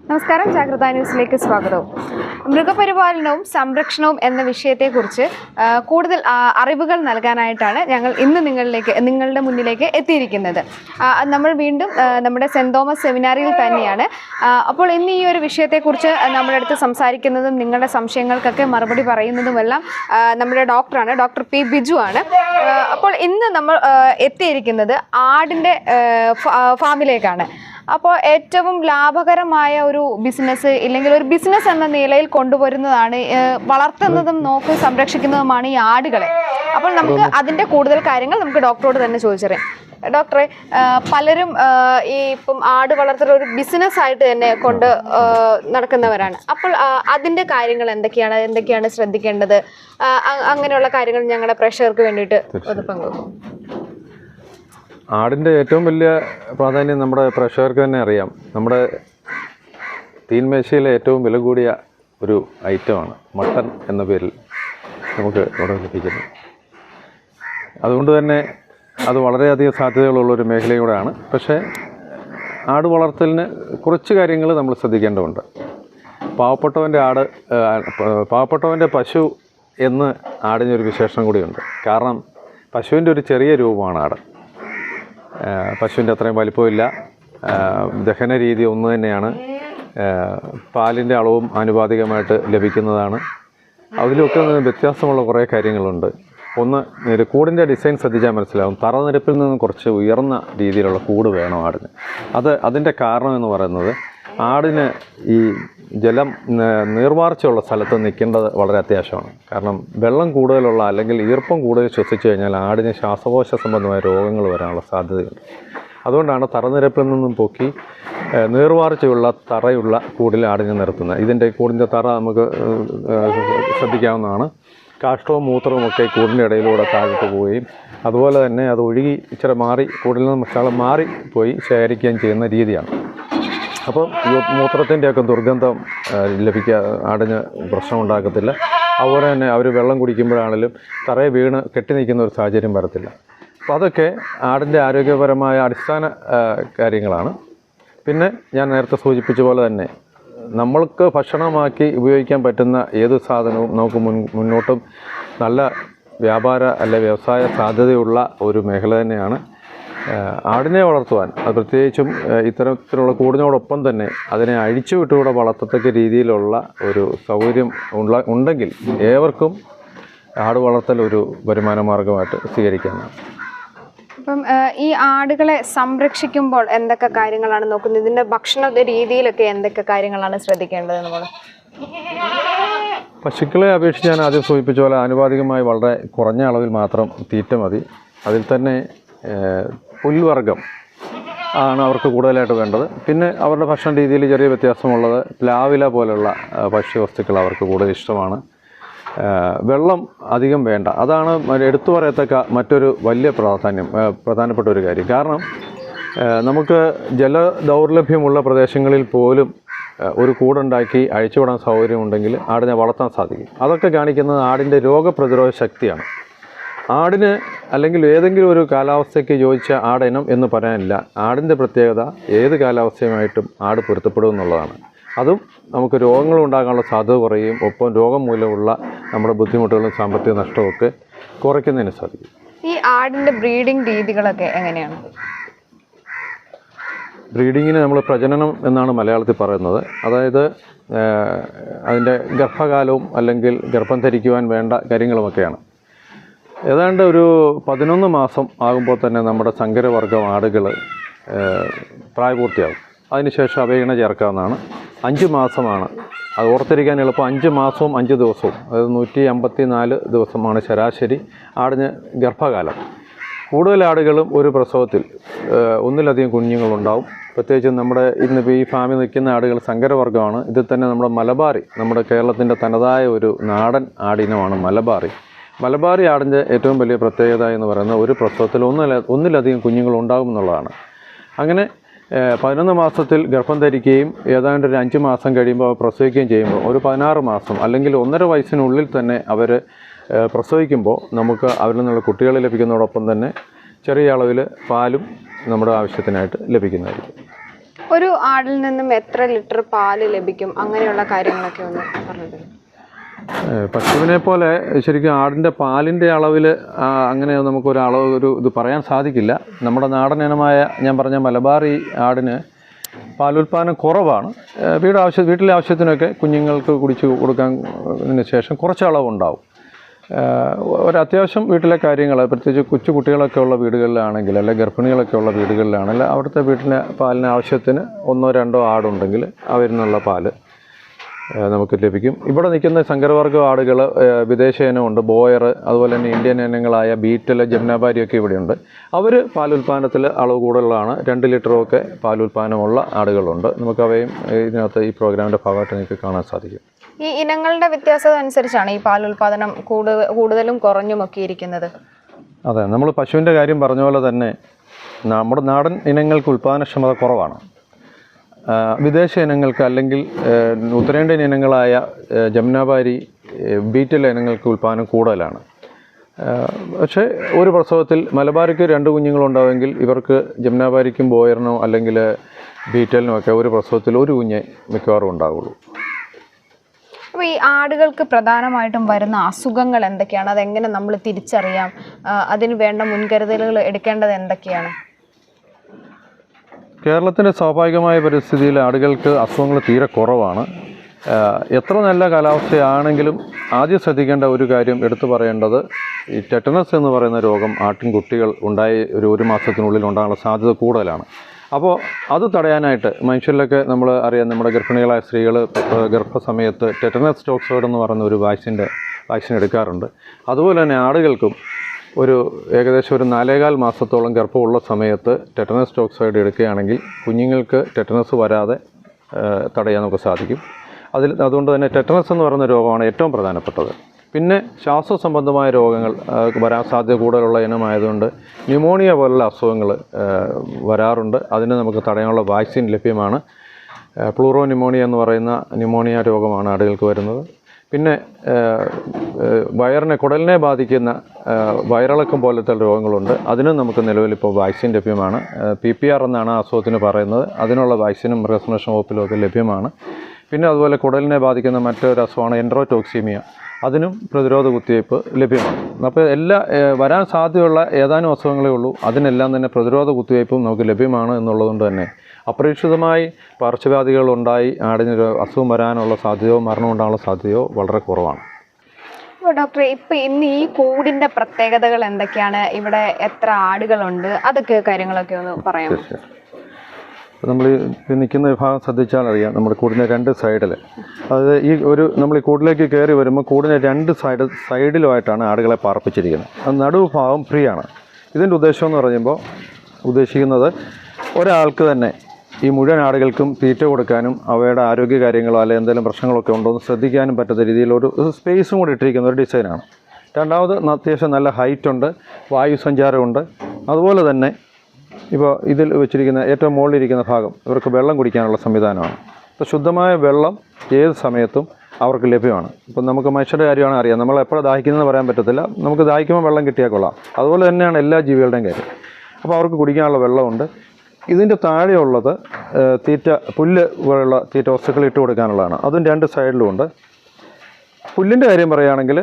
നമസ്കാരം, ജാഗ്രത ന്യൂസിലേക്ക് സ്വാഗതം. മൃഗപരിപാലനവും സംരക്ഷണവും എന്ന വിഷയത്തെക്കുറിച്ച് കൂടുതൽ അറിവുകൾ നൽകാനായിട്ടാണ് ഞങ്ങൾ ഇന്ന് നിങ്ങളുടെ മുന്നിലേക്ക് എത്തിയിരിക്കുന്നത്. നമ്മൾ വീണ്ടും നമ്മുടെ സെൻറ് തോമസ് സെമിനാരിയിൽ തന്നെയാണ്. അപ്പോൾ ഇന്ന് ഈ ഒരു വിഷയത്തെക്കുറിച്ച് നമ്മുടെ അടുത്ത് സംസാരിക്കുന്നതും നിങ്ങളുടെ സംശയങ്ങൾക്കൊക്കെ മറുപടി പറയുന്നതുമെല്ലാം നമ്മുടെ ഡോക്ടറാണ്, ഡോക്ടർ പി ബിജു ആണ്. അപ്പോൾ ഇന്ന് നമ്മൾ എത്തിയിരിക്കുന്നത് ആടിൻ്റെ ഫാമിലേക്കാണ്. അപ്പോൾ ഏറ്റവും ലാഭകരമായ ഒരു ബിസിനസ് ഇല്ലെങ്കിൽ ഒരു ബിസിനസ് എന്ന നിലയിൽ കൊണ്ടുവരുന്നതാണ്, വളർത്തുന്നതും സംരക്ഷിക്കുന്നതുമാണ് ഈ ആടുകളെ. അപ്പോൾ നമുക്ക് അതിൻ്റെ കൂടുതൽ കാര്യങ്ങൾ നമുക്ക് ഡോക്ടറോട് തന്നെ ചോദിച്ചറിയാം. ഡോക്ടറെ, പലരും ഈ ഇപ്പം ആട് വളർത്തൽ ഒരു ബിസിനസ് ആയിട്ട് തന്നെ കൊണ്ട് നടക്കുന്നവരാണ്. അപ്പോൾ അതിൻ്റെ കാര്യങ്ങൾ എന്തൊക്കെയാണ് ശ്രദ്ധിക്കേണ്ടത്? അങ്ങനെയുള്ള കാര്യങ്ങൾ ഞങ്ങളുടെ പ്രേക്ഷകർക്ക് വേണ്ടിയിട്ട് ഒന്ന് പങ്കുവെക്കും. ആടിൻ്റെ ഏറ്റവും വലിയ പ്രാധാന്യം നമ്മുടെ പ്രേക്ഷകർക്ക് തന്നെ അറിയാം. നമ്മുടെ തീൻമേശയിലെ ഏറ്റവും വില കൂടിയ ഒരു ഐറ്റമാണ് മട്ടൺ എന്ന പേരിൽ നമുക്ക് ഇവിടെ ലഭിക്കുന്നത്. അതുകൊണ്ട് തന്നെ അത് വളരെയധികം സാധ്യതകളുള്ളൊരു മേഖലയും കൂടെയാണ്. പക്ഷേ ആട് വളർത്തലിന് കുറച്ച് കാര്യങ്ങൾ നമ്മൾ ശ്രദ്ധിക്കേണ്ടതുണ്ട്. പാവപ്പെട്ടവൻ്റെ പശു എന്ന് ആടിനൊരു വിശേഷണം കൂടിയുണ്ട്. കാരണം പശുവിൻ്റെ ഒരു ചെറിയ രൂപമാണ് ആട്. പശുവിൻ്റെ അത്രയും വലിപ്പമില്ല, ദഹന രീതി ഒന്ന് തന്നെയാണ്, പാലിൻ്റെ അളവും ആനുപാതികമായിട്ട് ലഭിക്കുന്നതാണ്. അതിലൊക്കെ വ്യത്യാസമുള്ള കുറേ കാര്യങ്ങളുണ്ട്. ഒന്ന്, കൂടിൻ്റെ ഡിസൈൻ ശ്രദ്ധിച്ചാൽ മനസ്സിലാവും. തറനിരപ്പിൽ നിന്ന് കുറച്ച് ഉയർന്ന രീതിയിലുള്ള കൂട് വേണം ആടിന്. അതിൻ്റെ കാരണം എന്ന് പറയുന്നത് ആടിന് ഈ ജലം നീർവാർച്ചയുള്ള സ്ഥലത്ത് നിൽക്കേണ്ടത് വളരെ അത്യാവശ്യമാണ്. കാരണം വെള്ളം കൂടുതലുള്ള അല്ലെങ്കിൽ ഈർപ്പം കൂടുതൽ ശ്വസിച്ചു കഴിഞ്ഞാൽ ആടിന് ശ്വാസകോശ സംബന്ധമായ രോഗങ്ങൾ വരാനുള്ള സാധ്യതയുണ്ട്. അതുകൊണ്ടാണ് തറനിരപ്പിൽ നിന്നും പൊക്കി നീർവാർച്ചയുള്ള തറയുള്ള കൂടിൽ ആടിനെ നിർത്തുന്നത്. ഇതിൻ്റെ കൂടിൻ്റെ തറ നമുക്ക് ശ്രദ്ധിക്കാവുന്നതാണ്. കാഷ്ടവും മൂത്രവും ഒക്കെ കൂടിൻ്റെ ഇടയിലൂടെ താഴോട്ട് പോവുകയും അതുപോലെ തന്നെ അത് ഒഴുകി ഇച്ചിരി മാറി കൂടിൽ നിന്ന് മാറിപ്പോയി ശേഖരിക്കുകയും ചെയ്യുന്ന രീതിയാണ്. അപ്പം മൂത്രത്തിൻ്റെയൊക്കെ ദുർഗന്ധം ആടിന് പ്രശ്നമുണ്ടാക്കത്തില്ല. അതുപോലെ തന്നെ അവർ വെള്ളം കുടിക്കുമ്പോഴാണെങ്കിലും തറയെ വീണ് കെട്ടി നിൽക്കുന്ന ഒരു സാഹചര്യം വരത്തില്ല. അപ്പോൾ അതൊക്കെ ആടിൻ്റെ ആരോഗ്യപരമായ അടിസ്ഥാന കാര്യങ്ങളാണ്. പിന്നെ ഞാൻ നേരത്തെ സൂചിപ്പിച്ച പോലെ തന്നെ നമ്മൾക്ക് ഭക്ഷണമാക്കി ഉപയോഗിക്കാൻ പറ്റുന്ന ഏത് സാധനവും നമുക്ക് മുന്നോട്ടും നല്ല വ്യവസായ സാധ്യതയുള്ള ഒരു മേഖല തന്നെയാണ് ആടിനെ വളർത്തുവാൻ. അത് പ്രത്യേകിച്ചും ഇത്തരത്തിലുള്ള കൂടിനോടൊപ്പം തന്നെ അതിനെ അഴിച്ചുവിട്ടുകൂടെ വളർത്തത്തക്ക രീതിയിലുള്ള ഒരു സൗകര്യം ഉണ്ടെങ്കിൽ ഏവർക്കും ആട് വളർത്തൽ ഒരു വരുമാന മാർഗമായിട്ട് സ്വീകരിക്കാനാണ്. അപ്പം ഈ ആടുകളെ സംരക്ഷിക്കുമ്പോൾ എന്തൊക്കെ കാര്യങ്ങളാണ് നോക്കുന്നത്? ഇതിൻ്റെ ഭക്ഷണ രീതിയിലൊക്കെ എന്തൊക്കെ കാര്യങ്ങളാണ് ശ്രദ്ധിക്കേണ്ടത്? നമ്മൾ പശുക്കളെ അപേക്ഷിച്ച് ഞാൻ ആദ്യം സൂചിപ്പിച്ച പോലെ ആനുപാതികമായി വളരെ കുറഞ്ഞ അളവിൽ മാത്രം തീറ്റ മതി. അതിൽ തന്നെ പുൽവർഗ്ഗം ആണ് അവർക്ക് കൂടുതലായിട്ട് വേണ്ടത്. പിന്നെ അവരുടെ ഭക്ഷണ രീതിയിൽ ചെറിയ വ്യത്യാസമുള്ളത് പ്ലാവില പോലുള്ള ഭക്ഷ്യവസ്തുക്കൾ അവർക്ക് കൂടുതൽ ഇഷ്ടമാണ്. വെള്ളം അധികം വേണ്ട. അതാണ് എടുത്തു പറയത്തക്ക മറ്റൊരു വലിയ പ്രധാനപ്പെട്ട ഒരു കാര്യം. കാരണം നമുക്ക് ജലദൗർലഭ്യമുള്ള പ്രദേശങ്ങളിൽ പോലും ഒരു കൂടുണ്ടാക്കി അഴിച്ചുവിടാൻ സൗകര്യമുണ്ടെങ്കിൽ ആടിനെ വളർത്താൻ സാധിക്കും. അതൊക്കെ കാണിക്കുന്നത് ആടിൻ്റെ രോഗപ്രതിരോധ ശക്തിയാണ്. ആടിന് അല്ലെങ്കിൽ ഏതെങ്കിലും ഒരു കാലാവസ്ഥയ്ക്ക് യോജിച്ച ആടിനം എന്ന് പറയാനില്ല. ആടിൻ്റെ പ്രത്യേകത ഏത് കാലാവസ്ഥയുമായിട്ടും ആട് പൊരുത്തപ്പെടും എന്നുള്ളതാണ്. അതും നമുക്ക് രോഗങ്ങൾ ഉണ്ടാകാനുള്ള സാധ്യത കുറയും. ഒപ്പം രോഗം മൂലമുള്ള നമ്മുടെ ബുദ്ധിമുട്ടുകളും സാമ്പത്തിക നഷ്ടമൊക്കെ കുറയ്ക്കുന്നതിന് സാധിക്കും. ഈ ആടിൻ്റെ ബ്രീഡിംഗ് രീതികളൊക്കെ എങ്ങനെയാണ്? ബ്രീഡിങ്ങിന് നമ്മൾ പ്രജനനം എന്നാണ് മലയാളത്തിൽ പറയുന്നത്. അതായത് അതിൻ്റെ ഗർഭകാലവും അല്ലെങ്കിൽ ഗർഭം ധരിക്കുവാൻ വേണ്ട കാര്യങ്ങളുമൊക്കെയാണ്. ഏതാണ്ട് ഒരു 11 മാസം ആകുമ്പോൾ തന്നെ നമ്മുടെ സങ്കരവർഗ്ഗം ആടുകൾ പ്രായപൂർത്തിയാകും. അതിനുശേഷം അവയിണ ചേർക്കാവുന്നതാണ്. 5 മാസമാണ് അത് ഓർത്തിരിക്കാൻ എളുപ്പം. 5 മാസവും 5 ദിവസവും, അതായത് 154 ദിവസമാണ് ശരാശരി ആടിന് ഗർഭകാലം. കൂടുതൽ ആടുകളും ഒരു പ്രസവത്തിൽ ഒന്നിലധികം കുഞ്ഞുങ്ങളുണ്ടാവും. പ്രത്യേകിച്ചും നമ്മുടെ ഇന്നിപ്പോൾ ഈ ഫാമിൽ നിൽക്കുന്ന ആടുകൾ സങ്കരവർഗ്ഗമാണ്. ഇതിൽ തന്നെ നമ്മുടെ കേരളത്തിൻ്റെ തനതായ ഒരു നാടൻ ആടിനമാണ് മലബാറി ആടിൻ്റെ ഏറ്റവും വലിയ പ്രത്യേകത എന്ന് പറയുന്നത് ഒരു പ്രസവത്തിൽ ഒന്നിലധികം കുഞ്ഞുങ്ങൾ ഉണ്ടാകുമെന്നുള്ളതാണ്. അങ്ങനെ 11 മാസത്തിൽ ഗർഭം ധരിക്കുകയും ഏതാണ്ട് ഒരു 5 മാസം കഴിയുമ്പോൾ പ്രസവിക്കുകയും ചെയ്യുമ്പോൾ ഒരു 16 മാസം അല്ലെങ്കിൽ 1.5 വയസ്സിനുള്ളിൽ തന്നെ അവർ പ്രസവിക്കുമ്പോൾ നമുക്ക് അവരിൽ നിന്നുള്ള കുട്ടികളെ ലഭിക്കുന്നതോടൊപ്പം തന്നെ ചെറിയ അളവിൽ പാലും നമ്മുടെ ആവശ്യത്തിനായിട്ട് ലഭിക്കുന്നതായിരിക്കും. ഒരു ആടിൽ നിന്നും എത്ര ലിറ്റർ പാല് ലഭിക്കും, അങ്ങനെയുള്ള കാര്യങ്ങളൊക്കെ ഒന്ന് പറഞ്ഞത്. പശുവിനെ പോലെ ശരിക്കും ആടിൻ്റെ പാലിൻ്റെ അളവിൽ അങ്ങനെ നമുക്കൊരു ഇത് പറയാൻ സാധിക്കില്ല. നമ്മുടെ നാടൻ ഇനമായ ഞാൻ പറഞ്ഞ മലബാറി ആടിന് പാലുൽപാദനം കുറവാണ്. വീട്ടിലെ ആവശ്യത്തിനൊക്കെ കുഞ്ഞുങ്ങൾക്ക് കുടിച്ച് കൊടുക്കാൻ ശേഷം കുറച്ച് അളവുണ്ടാവും. ഒരത്യാവശ്യം വീട്ടിലെ കാര്യങ്ങൾ, പ്രത്യേകിച്ച് കൊച്ചു കുട്ടികളൊക്കെ ഉള്ള വീടുകളിലാണെങ്കിൽ, അല്ലെങ്കിൽ ഗർഭിണികളൊക്കെ ഉള്ള വീടുകളിലാണെങ്കിൽ അവിടുത്തെ വീട്ടിലെ പാലിന് ആവശ്യത്തിന് 1-2 ആടുണ്ടെങ്കിൽ അവരിൽ നിന്നുള്ള പാല് നമുക്ക് ലഭിക്കും. ഇവിടെ നിൽക്കുന്ന സങ്കരവർഗ്ഗ ആടുകൾ വിദേശ ഇനമുണ്ട്, ബോയർ, അതുപോലെ തന്നെ ഇന്ത്യൻ ഇനങ്ങളായ ബീറ്റൽ, ജമുനാപാരിയൊക്കെ ഇവിടെയുണ്ട്. അവർ പാലുൽപാദനത്തിൽ അളവ് കൂടുതലാണ്. 2 ലിറ്ററൊക്കെ പാലുൽപാദനമുള്ള ആടുകളുണ്ട്. നമുക്കവയും ഇതിനകത്ത് ഈ പ്രോഗ്രാമിൻ്റെ ഭാഗമായിട്ട് നിങ്ങൾക്ക് കാണാൻ സാധിക്കും. ഈ ഇനങ്ങളുടെ വ്യത്യാസം അനുസരിച്ചാണ് ഈ പാലുൽപാദനം കൂടുതലും കുറഞ്ഞുമൊക്കെ ഇരിക്കുന്നത്. അതെ, നമ്മൾ പശുവിൻ്റെ കാര്യം പറഞ്ഞ പോലെ തന്നെ നമ്മുടെ നാടൻ ഇനങ്ങൾക്ക് ഉൽപാദനക്ഷമത കുറവാണ്. വിദേശ ഇനങ്ങൾക്ക് അല്ലെങ്കിൽ ഉത്തരേന്ത്യൻ ഇനങ്ങളായ ജമുനാപാരി, ബീറ്റൽ ഇനങ്ങൾക്ക് ഉൽപാദനം കൂടുതലാണ്. പക്ഷേ ഒരു പ്രസവത്തിൽ മലബാരിക്ക് 2 കുഞ്ഞുങ്ങളുണ്ടാവുമെങ്കിൽ ഇവർക്ക് ജമുനാപാരിക്കും ബോയറിനോ അല്ലെങ്കിൽ ബീറ്റലിനോ ഒക്കെ ഒരു പ്രസവത്തിൽ 1 കുഞ്ഞേ മിക്കവാറും ഉണ്ടാവുള്ളൂ. അപ്പോൾ ഈ ആടുകൾക്ക് പ്രധാനമായിട്ടും വരുന്ന അസുഖങ്ങൾ എന്തൊക്കെയാണ്? അതെങ്ങനെ നമ്മൾ തിരിച്ചറിയാം? അതിന് വേണ്ട മുൻകരുതലുകൾ എടുക്കേണ്ടത് എന്തൊക്കെയാണ്? കേരളത്തിൻ്റെ സ്വാഭാവികമായ പരിസ്ഥിതിയിൽ ആടുകൾക്ക് അസുഖങ്ങൾ തീരെ കുറവാണ്. എത്ര നല്ല കാലാവസ്ഥയാണെങ്കിലും ആദ്യം ശ്രദ്ധിക്കേണ്ട ഒരു കാര്യം എടുത്തു പറയേണ്ടത് ഈ ടെറ്റനസ് എന്ന് പറയുന്ന രോഗം ആട്ടിൻകുട്ടികൾ ഉണ്ടായി ഒരു മാസത്തിനുള്ളിൽ ഉണ്ടാകാനുള്ള സാധ്യത കൂടുതലാണ്. അപ്പോൾ അത് തടയാനായിട്ട് മനുഷ്യരിലൊക്കെ നമ്മൾ അറിയാം, നമ്മുടെ ഗർഭിണികളായ സ്ത്രീകൾ ഗർഭസമയത്ത് ടെറ്റനസ് ടോക്സോയിഡ് എന്ന് പറയുന്ന ഒരു വാക്സിൻ എടുക്കാറുണ്ട്. അതുപോലെ തന്നെ ആടുകൾക്കും ഏകദേശം ഒരു 4.25 മാസത്തോളം ഗർഭമുള്ള സമയത്ത് ടെറ്റനസ് ടോക്സോയിഡ് എടുക്കുകയാണെങ്കിൽ കുഞ്ഞുങ്ങൾക്ക് ടെറ്റനസ് വരാതെ തടയാൻ നമുക്ക് സാധിക്കും. അതുകൊണ്ട് തന്നെ ടെറ്റനസ് എന്ന് പറയുന്ന രോഗമാണ് ഏറ്റവും പ്രധാനപ്പെട്ടത്. പിന്നെ ശ്വാസ സംബന്ധമായ രോഗങ്ങൾ വരാൻ സാധ്യത കൂടുതലുള്ള ഇനമായതുകൊണ്ട് ന്യൂമോണിയ പോലുള്ള അസുഖങ്ങൾ വരാറുണ്ട്. അതിന് നമുക്ക് തടയാനുള്ള വാക്സിൻ ലഭ്യമാണ്. പ്ലൂറോ ന്യൂമോണിയ എന്ന് പറയുന്ന ന്യൂമോണിയ രോഗമാണ് ആടുകൾക്ക് വരുന്നത്. പിന്നെ കുടലിനെ ബാധിക്കുന്ന വയറിളക്കം പോലത്തെ രോഗങ്ങളുണ്ട്. അതിനും നമുക്ക് നിലവിലിപ്പോൾ വാക്സിൻ ലഭ്യമാണ്. PPR എന്നാണ് ആ അസുഖത്തിന് പറയുന്നത്. അതിനുള്ള വാക്സിനും മൃഗസംരക്ഷണ വകുപ്പിലൊക്കെ ലഭ്യമാണ്. പിന്നെ അതുപോലെ കുടലിനെ ബാധിക്കുന്ന മറ്റൊരു അസുഖമാണ് എൻഡ്രോടോക്സീമിയ. അതിനും പ്രതിരോധ കുത്തിവയ്പ്പ് ലഭ്യമാണ്. അപ്പോൾ വരാൻ സാധ്യതയുള്ള ഏതാനും അസുഖങ്ങളേ ഉള്ളൂ. അതിനെല്ലാം തന്നെ പ്രതിരോധ കുത്തിവയ്പ്പും നമുക്ക് ലഭ്യമാണ് എന്നുള്ളതുകൊണ്ട് തന്നെ അപ്രതീക്ഷിതമായി പകർച്ചവ്യാധികൾ ഉണ്ടായി ആടിനൊരു അസുഖം വരാനുള്ള സാധ്യതയോ മരണം ഉണ്ടാകാനുള്ള സാധ്യതയോ വളരെ കുറവാണ്. അപ്പോൾ ഡോക്ടറെ, ഇപ്പം ഇന്ന് ഈ കൂടിൻ്റെ പ്രത്യേകതകൾ എന്തൊക്കെയാണ്? ഇവിടെ എത്ര ആടുകളുണ്ട്? അതൊക്കെ കാര്യങ്ങളൊക്കെ ഒന്ന് പറയാം. നമ്മൾ നിൽക്കുന്ന വിഭാഗം ശ്രദ്ധിച്ചാൽ അറിയാം, നമ്മുടെ കൂടിൻ്റെ 2 സൈഡിൽ, അതായത് നമ്മൾ ഈ കൂടിലേക്ക് കയറി വരുമ്പോൾ കൂടിൻ്റെ 2 സൈഡിലുമായിട്ടാണ് ആടുകളെ പാർപ്പിച്ചിരിക്കുന്നത്. അത് നടുഭാഗം ഫ്രീ ആണ്. ഇതിൻ്റെ ഉദ്ദേശം എന്ന് പറയുമ്പോൾ ഉദ്ദേശിക്കുന്നത് ഒരാൾക്ക് തന്നെ ഈ മുഴുവൻ ആടുകൾക്കും തീറ്റ കൊടുക്കാനും അവയുടെ ആരോഗ്യ കാര്യങ്ങളോ അല്ലെങ്കിൽ എന്തെങ്കിലും പ്രശ്നങ്ങളൊക്കെ ഉണ്ടോ എന്ന് ശ്രദ്ധിക്കാനും പറ്റുന്ന രീതിയിൽ ഒരു സ്പേസും കൂടി ഇട്ടിരിക്കുന്ന ഒരു ഡിസൈനാണ്. രണ്ടാമത് അത്യാവശ്യം നല്ല ഹൈറ്റുണ്ട്, വായു സഞ്ചാരമുണ്ട്. അതുപോലെ തന്നെ ഇപ്പോൾ ഇതിൽ വെച്ചിരിക്കുന്ന ഏറ്റവും മുകളിലിരിക്കുന്ന ഭാഗം ഇവർക്ക് വെള്ളം കുടിക്കാനുള്ള സംവിധാനമാണ്. ഇപ്പോൾ ശുദ്ധമായ വെള്ളം ഏത് സമയത്തും അവർക്ക് ലഭ്യമാണ്. ഇപ്പം നമുക്ക് മനുഷ്യരുടെ കാര്യമാണ് അറിയാം, നമ്മൾ എപ്പോഴും ദാഹിക്കുന്നതെന്ന് പറയാൻ പറ്റത്തില്ല. നമുക്ക് ദാഹിക്കുമ്പോൾ വെള്ളം കിട്ടിയാൽ കൊള്ളാം. അതുപോലെ തന്നെയാണ് എല്ലാ ജീവികളുടെയും കാര്യം. അപ്പോൾ അവർക്ക് കുടിക്കാനുള്ള വെള്ളമുണ്ട്. ഇതിൻ്റെ താഴെയുള്ളത് പുല്ല് പോലുള്ള തീറ്റ വസ്തുക്കൾ ഇട്ട് കൊടുക്കാനുള്ളതാണ്. അതും 2 സൈഡിലും ഉണ്ട്. പുല്ലിൻ്റെ കാര്യം പറയുകയാണെങ്കിൽ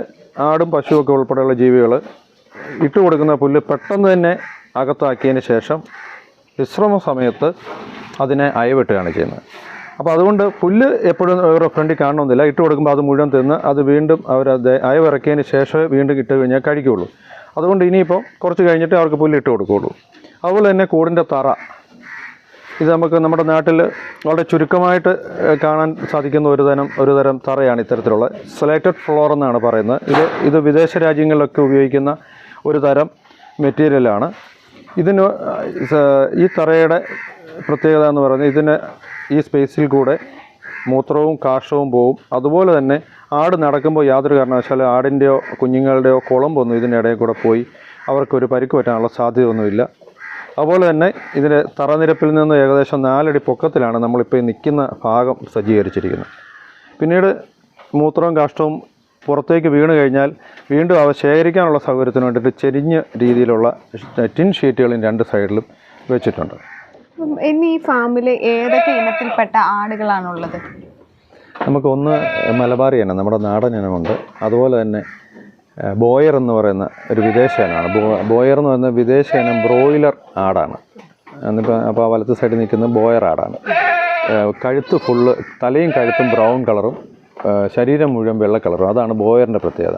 ആടും പശുവൊക്കെ ഉൾപ്പെടെയുള്ള ജീവികൾ ഇട്ട് കൊടുക്കുന്ന പുല്ല് പെട്ടെന്ന് തന്നെ അകത്താക്കിയതിന് ശേഷം വിശ്രമ സമയത്ത് അതിനെ അയവിട്ടുകയാണ് ചെയ്യുന്നത്. അപ്പോൾ അതുകൊണ്ട് പുല്ല് എപ്പോഴും അവരുടെ ഫ്രണ്ടിൽ കാണണമെന്നില്ല. ഇട്ട് കൊടുക്കുമ്പോൾ അത് മുഴുവൻ തിന്ന് അത് വീണ്ടും അവരത് അയവിറക്കിയതിന് ശേഷമേ വീണ്ടും ഇട്ട് കഴിഞ്ഞാൽ കഴിക്കുകയുള്ളൂ. അതുകൊണ്ട് ഇനിയിപ്പോൾ കുറച്ച് കഴിഞ്ഞിട്ട് അവർക്ക് പുല്ല് ഇട്ട് കൊടുക്കുകയുള്ളൂ. അതുപോലെ തന്നെ കൂടിൻ്റെ തറ, ഇത് നമുക്ക് നമ്മുടെ നാട്ടിൽ വളരെ ചുരുക്കമായിട്ട് കാണാൻ സാധിക്കുന്ന ഒരു തരം തറയാണ് ഇത്തരത്തിലുള്ള സെലക്റ്റഡ് ഫ്ലോർ എന്നാണ് പറയുന്നത്. ഇത് വിദേശ രാജ്യങ്ങളിലൊക്കെ ഉപയോഗിക്കുന്ന ഒരു തരം മെറ്റീരിയലാണ്. ഈ തറയുടെ പ്രത്യേകത എന്ന് പറയുന്നത് ഈ സ്പേസിൽ കൂടെ മൂത്രവും കാഷ്ടവും പോവും. അതുപോലെ തന്നെ ആട് നടക്കുമ്പോൾ യാതൊരു കാരണവശാലും ആടിൻ്റെയോ കുഞ്ഞുങ്ങളുടെയോ കുളമ്പൊന്നും ഇതിൻ്റെ ഇടയിൽ കൂടെ പോയി അവർക്കൊരു പരിക്ക് പറ്റാനുള്ള സാധ്യതയൊന്നുമില്ല. അതുപോലെ തന്നെ ഇതിൻ്റെ തറനിരപ്പിൽ നിന്ന് ഏകദേശം 4 അടി പൊക്കത്തിലാണ് നമ്മളിപ്പോൾ നിൽക്കുന്ന ഭാഗം സജ്ജീകരിച്ചിരിക്കുന്നത്. പിന്നീട് മൂത്രവും കാഷ്ടവും പുറത്തേക്ക് വീണ് കഴിഞ്ഞാൽ വീണ്ടും അവ ശേഖരിക്കാനുള്ള സൗകര്യത്തിന് വേണ്ടിയിട്ട് ചെരിഞ്ഞ രീതിയിലുള്ള ടിൻ ഷീറ്റുകളും 2 സൈഡിലും വെച്ചിട്ടുണ്ട്. ഇനി ഈ ഫാമിൽ ഏതൊക്കെ ഇനത്തിൽപ്പെട്ട ആടുകളാണുള്ളത്? നമുക്ക് ഒന്ന് മലബാറി ഇനം, നമ്മുടെ നാടൻ ഇനമുണ്ട്. അതുപോലെ തന്നെ ബോയർ എന്ന് പറയുന്ന ഒരു വിദേശ ഇനമാണ്. ബോയർ എന്ന് പറയുന്ന വിദേശ ഇനം ബ്രോയിലർ ആടാണ്. എന്നിപ്പോൾ അപ്പോൾ വലത്ത് സൈഡിൽ നിൽക്കുന്ന ബോയർ ആടാണ്. കഴുത്ത് ഫുള്ള്, തലയും കഴുത്തും ബ്രൗൺ കളറും ശരീരം മുഴുവൻ വെള്ള കളറും. അതാണ് ബോയറിൻ്റെ പ്രത്യേകത.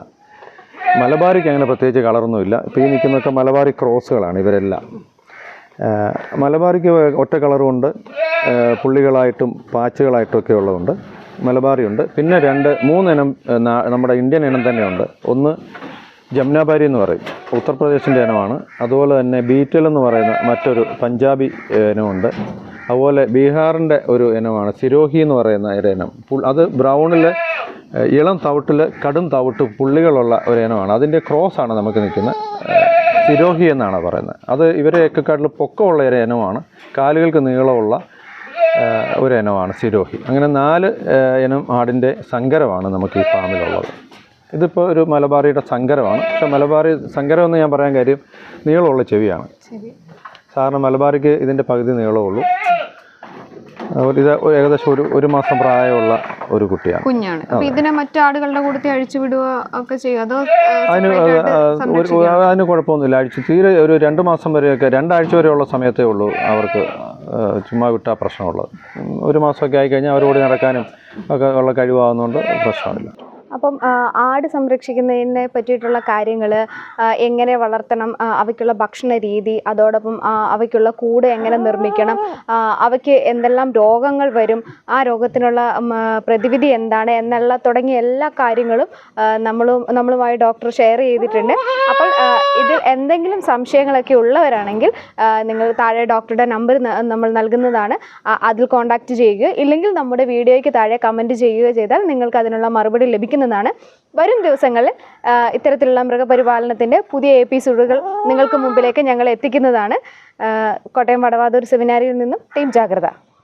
മലബാറിക്ക് അങ്ങനെ പ്രത്യേകിച്ച് കളറൊന്നുമില്ല. ഇപ്പോൾ ഈ നിൽക്കുന്നതൊക്കെ മലബാറി ക്രോസുകളാണ് ഇവരെല്ലാം. മലബാറിക്ക് ഒറ്റ കളറുമുണ്ട്, പുള്ളികളായിട്ടും പാച്ചുകളായിട്ടും ഒക്കെ ഉള്ളതുണ്ട്. മലബാറിയുണ്ട്. പിന്നെ 2-3 ഇനം നമ്മുടെ ഇന്ത്യൻ ഇനം തന്നെയുണ്ട്. ഒന്ന് ജംനാബാരി എന്ന് പറയും, ഉത്തർപ്രദേശിൻ്റെ ഇനമാണ്. അതുപോലെ തന്നെ ബീറ്റൽ എന്ന് പറയുന്ന മറ്റൊരു പഞ്ചാബി ഇനമുണ്ട്. അതുപോലെ ബീഹാറിൻ്റെ ഒരു ഇനമാണ് സിരോഹി എന്ന് പറയുന്ന ഒരു ഇനം. അത് ബ്രൗണിൽ ഇളം തവിട്ടിൽ കടും തവിട്ട് പുള്ളികളുള്ള ഒരു ഇനമാണ്. അതിൻ്റെ ക്രോസാണ് നമുക്ക് നിൽക്കുന്നത്. സിരോഹി എന്നാണ് പറയുന്നത്. അത് ഇവരെയൊക്കെക്കാട്ടിൽ പൊക്കമുള്ള ഒരു ഇനമാണ്. കാലുകൾക്ക് നീളമുള്ള ഒരു ഇനമാണ് സിരോഹി. അങ്ങനെ 4 ഇനം ആടിൻ്റെ സങ്കരമാണ് നമുക്ക് ഈ ഫാമിലുള്ളത്. ഇതിപ്പോൾ ഒരു മലബാറിയുടെ സങ്കരമാണ്. പക്ഷേ മലബാറി സങ്കരം എന്ന് ഞാൻ പറയാൻ കാര്യം നീളമുള്ള ചെവിയാണ്. സാധാരണ മലബാറിക്ക് ഇതിൻ്റെ പകുതി നീളമുള്ളൂ. ഇത് ഏകദേശം ഒരു മാസം പ്രായമുള്ള ഒരു കുട്ടിയാണ്, കുഞ്ഞാണ്. അപ്പോൾ ഇതിനെ മറ്റു ആടുകളുടെ കൂട്ടത്തിൽ അഴിച്ചു വിടുക ഒക്കെ ചെയ്യും? അതോ അതിന് കുഴപ്പമൊന്നുമില്ല. തീരെ ഒരു 2 മാസം വരെയൊക്കെ, 2 ആഴ്ച വരെയുള്ള സമയത്തേ ഉള്ളൂ അവർക്ക് ചുമ്മാ വിട്ടാൽ പ്രശ്നമുള്ളത്. 1 മാസമൊക്കെ ആയിക്കഴിഞ്ഞാൽ അവരോട് നടക്കാനും ഒക്കെ ഉള്ള കഴിവാകുന്നതുകൊണ്ട് പ്രശ്നമില്ല. അപ്പം ആട് സംരക്ഷിക്കുന്നതിനെ പറ്റിയിട്ടുള്ള കാര്യങ്ങൾ, എങ്ങനെ വളർത്തണം, അവയ്ക്കുള്ള ഭക്ഷണ രീതി, അതോടൊപ്പം അവയ്ക്കുള്ള കൂട് എങ്ങനെ നിർമ്മിക്കണം, അവയ്ക്ക് എന്തെല്ലാം രോഗങ്ങൾ വരും, ആ രോഗത്തിനുള്ള പ്രതിവിധി എന്താണ് എന്നുള്ള തുടങ്ങിയ എല്ലാ കാര്യങ്ങളും നമ്മളുമായി ഡോക്ടർ ഷെയർ ചെയ്തിട്ടുണ്ട്. അപ്പോൾ ഇതിൽ എന്തെങ്കിലും സംശയങ്ങളൊക്കെ ഉള്ളവരാണെങ്കിൽ നിങ്ങൾ താഴെ ഡോക്ടറുടെ നമ്പർ നമ്മൾ നൽകുന്നതാണ്. അതിൽ കോൺടാക്റ്റ് ചെയ്യുക. ഇല്ലെങ്കിൽ നമ്മുടെ വീഡിയോയ്ക്ക് താഴെ കമൻറ്റ് ചെയ്യുകയോ ചെയ്താൽ നിങ്ങൾക്ക് അതിനുള്ള മറുപടി ലഭിക്കുന്നതാണ്. വരും ദിവസങ്ങളിൽ ഇത്തരത്തിലുള്ള മൃഗപരിപാലനത്തിൻ്റെ പുതിയ എപ്പിസോഡുകൾ നിങ്ങൾക്ക് മുമ്പിലേക്ക് ഞങ്ങൾ എത്തിക്കുന്നതാണ്. കോട്ടയം വടവാതൂർ സെമിനാരിയിൽ നിന്നും ടീം ജാഗ്രത.